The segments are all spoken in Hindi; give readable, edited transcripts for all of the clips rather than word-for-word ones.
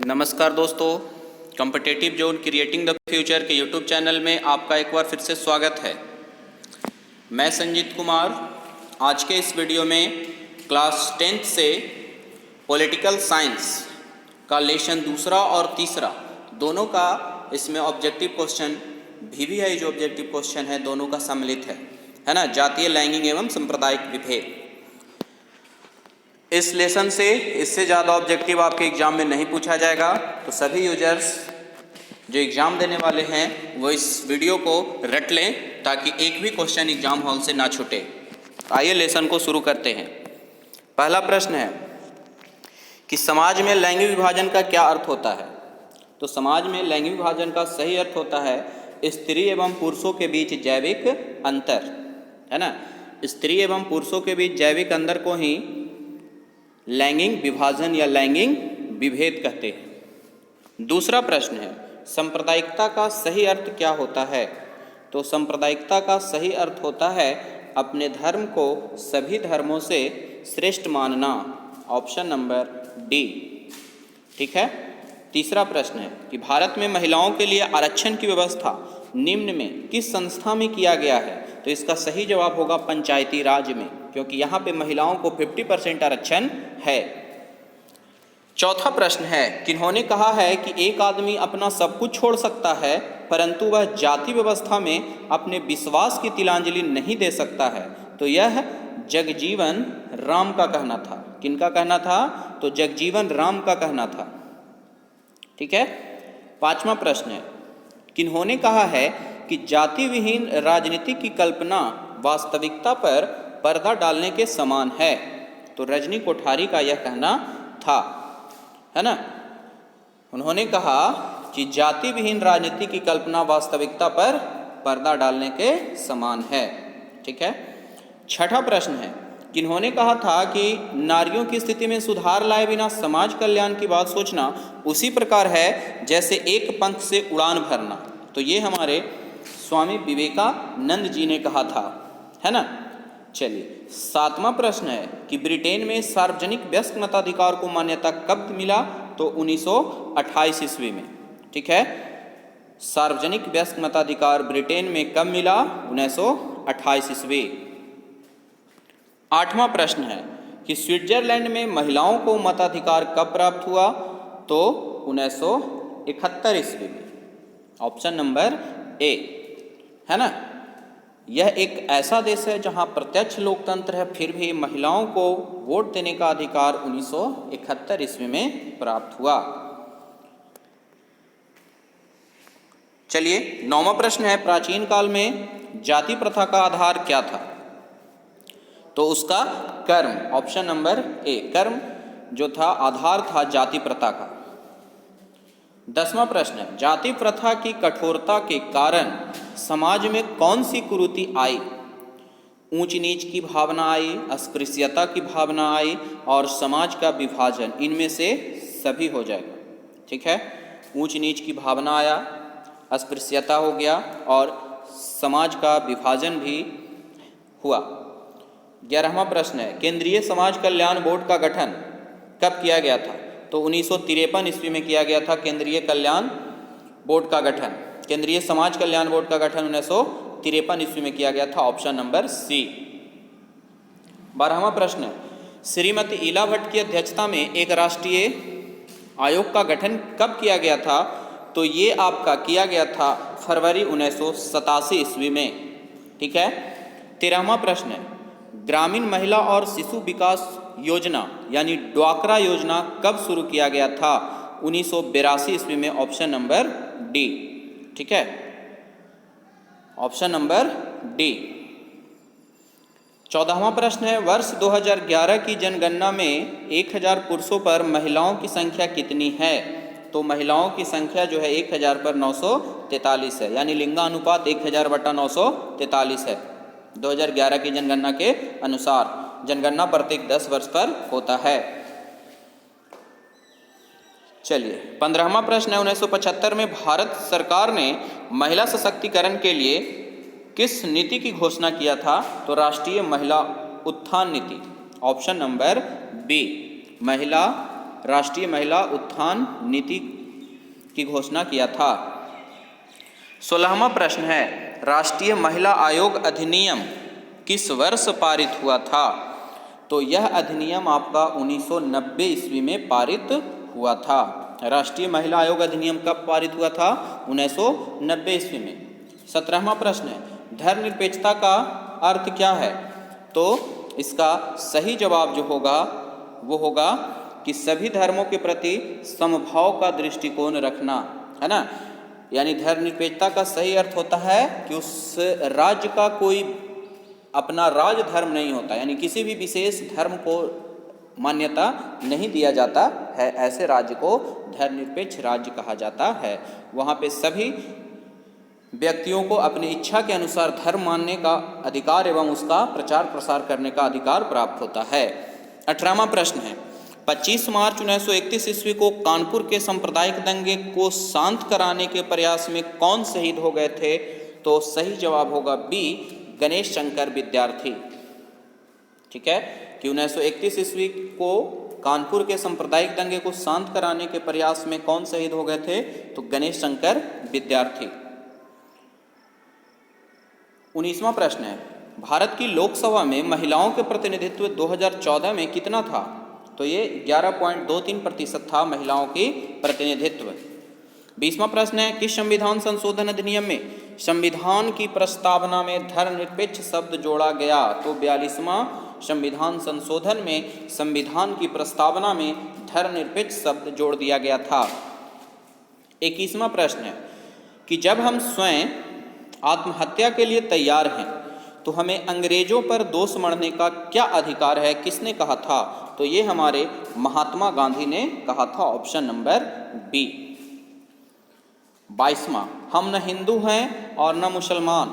नमस्कार दोस्तों, competitive zone creating the future के यूट्यूब चैनल में आपका एक बार फिर से स्वागत है। मैं संजीत कुमार आज के इस वीडियो में क्लास 10th से पॉलिटिकल साइंस का लेसन दूसरा और तीसरा दोनों का इसमें ऑब्जेक्टिव क्वेश्चन VVI जो ऑब्जेक्टिव क्वेश्चन है दोनों का सम्मिलित है ना, जातीय लैंगिक एवं सांप्रदायिक विभेद। इस लेसन से इससे ज़्यादा ऑब्जेक्टिव आपके एग्ज़ाम में नहीं पूछा जाएगा, तो सभी यूजर्स जो एग्ज़ाम देने वाले हैं वो इस वीडियो को रट लें ताकि एक भी क्वेश्चन एग्ज़ाम हॉल से ना छूटे। आइए लेसन को शुरू करते हैं। पहला प्रश्न है कि समाज में लैंगिक विभाजन का क्या अर्थ होता है। तो समाज में लैंगिक विभाजन का सही अर्थ होता है स्त्री एवं पुरुषों के बीच जैविक अंतर, है ना। स्त्री एवं पुरुषों के बीच जैविक अंतर को ही लैंगिक विभाजन या लैंगिक विभेद कहते हैं। दूसरा प्रश्न है सांप्रदायिकता का सही अर्थ क्या होता है। तो सांप्रदायिकता का सही अर्थ होता है अपने धर्म को सभी धर्मों से श्रेष्ठ मानना। ऑप्शन नंबर डी, ठीक है। तीसरा प्रश्न है कि भारत में महिलाओं के लिए आरक्षण की व्यवस्था निम्न में किस संस्था में किया गया है। तो इसका सही जवाब होगा पंचायती राज में, क्योंकि यहाँ पे महिलाओं को 50% आरक्षण है। चौथा प्रश्न है किन्होंने कहा है कि एक आदमी अपना सब कुछ छोड़ सकता है परंतु वह जाति व्यवस्था में अपने विश्वास की तिलांजलि नहीं दे सकता है। तो यह जगजीवन राम का कहना था। किनका कहना था? तो जगजीवन राम का कहना था, ठीक है। पांचवा प्रश्न है किन्होंने कहा है कि जाति विहीन राजनीति की कल्पना वास्तविकता पर पर्दा डालने के समान है। तो रजनी कोठारी का यह कहना था, है ना। उन्होंने कहा कि जाति विहीन राजनीति की कल्पना वास्तविकता पर पर्दा डालने के समान है, ठीक है। छठा प्रश्न है किन्होंने कहा था कि नारियों की स्थिति में सुधार लाए बिना समाज कल्याण की बात सोचना उसी प्रकार है जैसे एक पंख से उड़ान भरना। तो ये हमारे स्वामी विवेकानंद जी ने कहा था, है ना। चलिए सातवां प्रश्न है कि ब्रिटेन में सार्वजनिक व्यस्क मताधिकार को मान्यता कब मिला। तो 1928 ईस्वी में, ठीक है। सार्वजनिक व्यस्क मताधिकार ब्रिटेन में कब मिला? 1928 ईस्वी। आठवां प्रश्न है कि स्विट्जरलैंड में महिलाओं को मताधिकार कब प्राप्त हुआ। तो 1971 ईस्वी में। ऑप्शन नंबर ए, है ना। यह एक ऐसा देश है जहां प्रत्यक्ष लोकतंत्र है, फिर भी महिलाओं को वोट देने का अधिकार 1971 ईस्वी में प्राप्त हुआ। चलिए नौवां प्रश्न है प्राचीन काल में जाति प्रथा का आधार क्या था। तो उसका कर्म। ऑप्शन नंबर ए, कर्म जो था आधार था जाति प्रथा का। 10वां प्रश्न है जाति प्रथा की कठोरता के कारण समाज में कौन सी कुरीति आई। ऊंच नीच की भावना आई, अस्पृश्यता की भावना आई और समाज का विभाजन। इनमें से सभी हो जाएगा, ठीक है। ऊंच नीच की भावना आया, अस्पृश्यता हो गया और समाज का विभाजन भी हुआ। 11वां प्रश्न है केंद्रीय समाज कल्याण बोर्ड का गठन कब किया गया था। तो 1953 ईस्वी में किया गया था केंद्रीय कल्याण बोर्ड का गठन। केंद्रीय समाज कल्याण बोर्ड का गठन 1953 ईस्वी में किया गया था। Option number C. 12वां प्रश्न है श्रीमती इला भट्ट की अध्यक्षता में एक राष्ट्रीय आयोग का गठन कब किया गया था। तो ये आपका किया गया था फरवरी 1987 ईस्वी में, ठीक है। 13वां प्रश्न है ग्रामीण महिला और शिशु विकास योजना यानी ड्वाक्रा योजना कब शुरू किया गया था। 1982 ईस्वी में। ऑप्शन नंबर डी, ठीक है। Option number D. 14वां प्रश्न है वर्ष 2011 की जनगणना में 1000 पुरुषों पर महिलाओं की संख्या कितनी है। तो महिलाओं की संख्या जो है 1000 पर 943 है, यानी लिंगानुपात 1000/943 है। 2011 की जनगणना के अनुसार जनगणना प्रत्येक 10 वर्ष पर होता है। चलिए 15वां प्रश्न है 1975 में भारत सरकार ने महिला सशक्तिकरण के लिए किस नीति की घोषणा किया था। तो राष्ट्रीय महिला उत्थान नीति। ऑप्शन नंबर बी, महिला राष्ट्रीय महिला उत्थान नीति की घोषणा किया था? 16वां प्रश्न है, राष्ट्रीय महिला आयोग अधिनियम किस वर्ष पारित हुआ था? तो यह अधिनियम आपका 1990 ईस्वी में पारित हुआ था। राष्ट्रीय महिला आयोग अधिनियम कब पारित हुआ था? 1990 ईस्वी में। 17वां प्रश्न है, धर्मनिरपेक्षता का अर्थ क्या है? तो इसका सही जवाब जो होगा वो होगा कि सभी धर्मों के प्रति समभाव का दृष्टिकोण रखना, है ना। यानी धर्मनिरपेक्षता का सही अर्थ होता है कि उस राज्य का कोई अपना राज धर्म नहीं होता, यानी किसी भी विशेष धर्म को मान्यता नहीं दिया जाता है, ऐसे राज्य को धर्मनिरपेक्ष राज्य कहा जाता है। वहाँ पे सभी व्यक्तियों को अपनी इच्छा के अनुसार धर्म मानने का अधिकार एवं उसका प्रचार प्रसार करने का अधिकार प्राप्त होता है। 18वां प्रश्न है, 25 मार्च 1931 ईस्वी को कानपुर के सांप्रदायिक दंगे को शांत कराने के प्रयास में कौन शहीद हो गए थे? तो सही जवाब होगा बी, गणेश शंकर विद्यार्थी। ठीक है, कि 1931 ईस्वी को कानपुर के सांप्रदायिक दंगे को शांत कराने के प्रयास में कौन शहीद हो गए थे? तो गणेश शंकर विद्यार्थी। 19वां प्रश्न है, भारत की लोकसभा में महिलाओं के प्रतिनिधित्व 2014 में कितना था? तो ये 11.23% था महिलाओं की प्रतिनिधित्व। 20वां प्रश्न है, किस संविधान संशोधन अधिनियम में संविधान की प्रस्तावना में धर्मनिरपेक्ष शब्द जोड़ा गया? तो 42वां संविधान संशोधन में संविधान की प्रस्तावना में धर्मनिरपेक्ष शब्द जोड़ दिया गया था। 21वां प्रश्न है कि जब हम स्वयं आत्महत्या के लिए तैयार हैं तो हमें अंग्रेजों पर दोष मढ़ने का क्या अधिकार है? किसने कहा था? तो ये हमारे महात्मा गांधी ने कहा था, ऑप्शन नंबर बी। 22वां, हम न हिंदू हैं और न मुसलमान,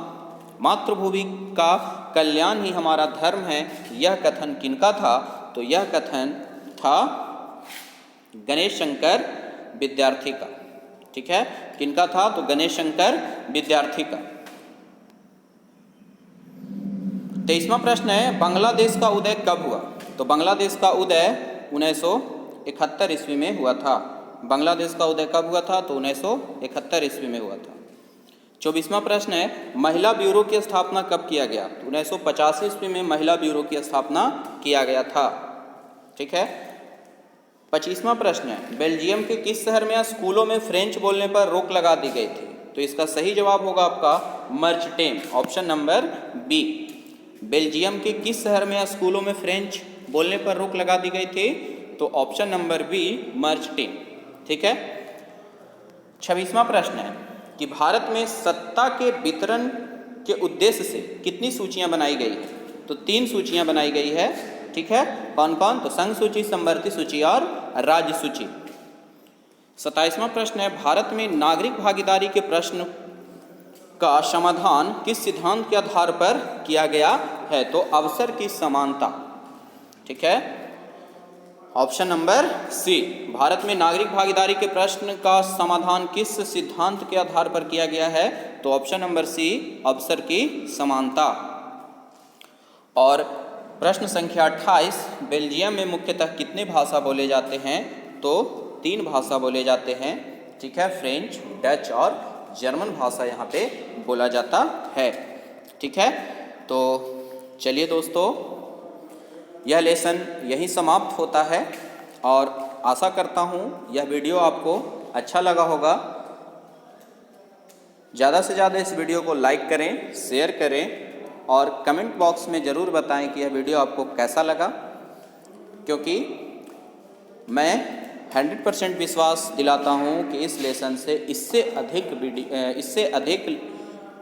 मातृभूमि का कल्याण ही हमारा धर्म है, यह कथन किनका था? तो यह कथन था गणेश शंकर विद्यार्थी का। ठीक है, किनका था? तो गणेश शंकर विद्यार्थी का। 23वां प्रश्न है, बांग्लादेश का उदय कब हुआ? तो बांग्लादेश का उदय 1971 ईस्वी में हुआ था। बांग्लादेश का उदय कब हुआ था? तो 1971 ईस्वी में हुआ था। 24वां प्रश्न है, महिला ब्यूरो की स्थापना कब किया गया? तो 1985 ईस्वी में महिला ब्यूरो की स्थापना किया गया था। ठीक है। 25वां प्रश्न है, बेल्जियम के किस शहर में स्कूलों में फ्रेंच बोलने पर रोक लगा दी गई थी? तो इसका सही जवाब होगा आपका मर्चटेम, ऑप्शन नंबर बी। बेल्जियम के किस शहर में स्कूलों में फ्रेंच बोलने पर रोक लगा दी गई थी? तो ऑप्शन नंबर बी, मर्चटेम। ठीक है। 26वां प्रश्न है कि भारत में सत्ता के वितरण के उद्देश्य से कितनी सूचियां बनाई गई है? तो 3 सूचियां बनाई गई है। ठीक है, कौन कौन? तो संघ सूची, समवर्ती सूची और राज्य सूची। 27वां प्रश्न है, भारत में नागरिक भागीदारी के प्रश्न का समाधान किस सिद्धांत के आधार पर किया गया है? तो अवसर की समानता। ठीक है, ऑप्शन नंबर सी। भारत में नागरिक भागीदारी के प्रश्न का समाधान किस सिद्धांत के आधार पर किया गया है? तो ऑप्शन नंबर सी, अवसर की समानता। और प्रश्न संख्या 28, बेल्जियम में मुख्यतः कितने भाषा बोले जाते हैं? तो 3 भाषा बोले जाते हैं। ठीक है, फ्रेंच, डच और जर्मन भाषा यहाँ पे बोला जाता है। ठीक है, तो चलिए दोस्तों, यह लेसन यहीं समाप्त होता है और आशा करता हूँ यह वीडियो आपको अच्छा लगा होगा। ज़्यादा से ज़्यादा इस वीडियो को लाइक करें, शेयर करें और कमेंट बॉक्स में ज़रूर बताएं कि यह वीडियो आपको कैसा लगा, क्योंकि मैं 100% विश्वास दिलाता हूँ कि इस लेसन से इससे अधिक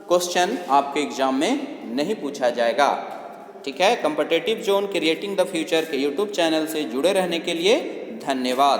क्वेश्चन आपके एग्ज़ाम में नहीं पूछा जाएगा। ठीक है, competitive zone creating the future के यूट्यूब चैनल से जुड़े रहने के लिए धन्यवाद।